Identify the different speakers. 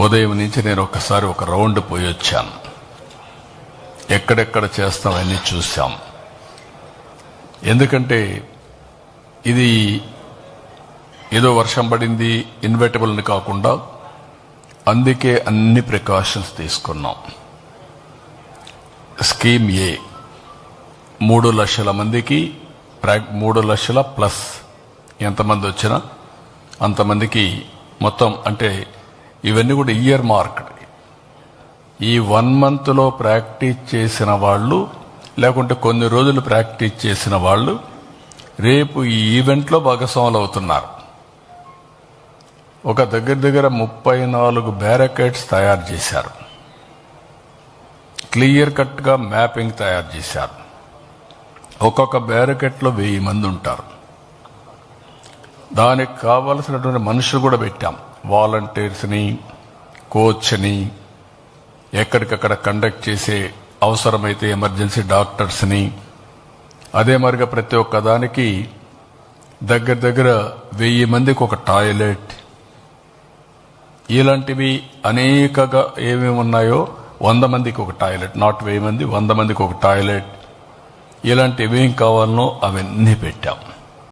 Speaker 1: ఉదయం నుంచి నేను ఒక్కసారి ఒక రౌండ్ పోయి వచ్చాను. ఎక్కడెక్కడ చేస్తాం అన్నీ చూసాం. ఎందుకంటే ఇది ఏదో వర్షం పడింది ఇన్వెటబుల్ అని కాకుండా అందుకే అన్ని ప్రికాషన్స్ తీసుకున్నాం. స్కీమ్ ఏ 3 లక్షల మందికి 3 లక్షల ప్లస్ ఎంతమంది వచ్చినా అంతమందికి మొత్తం, అంటే ఇవన్నీ కూడా ఇయర్ మార్క్డ్. ఈ 1 మంత్లో ప్రాక్టీస్ చేసిన వాళ్ళు లేకుంటే కొన్ని రోజులు ప్రాక్టీస్ చేసిన వాళ్ళు రేపు ఈ ఈవెంట్లో భాగస్వాములు అవుతున్నారు. ఒక దగ్గర 34 బ్యారికేడ్స్ తయారు చేశారు. క్లియర్ కట్గా మ్యాపింగ్ తయారు చేశారు. ఒక్కొక్క బ్యారికేడ్లో 1000 మంది ఉంటారు. దానికి కావలసినటువంటి మనుషులు కూడా పెట్టాం. వాలంటీర్స్ని, కోచ్ని, ఎక్కడికక్కడ కండక్ట్ చేసే అవసరమైతే ఎమర్జెన్సీ డాక్టర్స్ని, అదే మరిగా ప్రతి ఒక్క దానికి దగ్గర 1000 మందికి ఒక టాయిలెట్, ఇలాంటివి అనేకగా ఏమేమి ఉన్నాయో 100 మందికి ఒక టాయిలెట్, నాట్ 1000 మంది, 100 మందికి ఒక టాయిలెట్, ఇలాంటివి ఏం కావాలనో అవన్నీ పెట్టాం.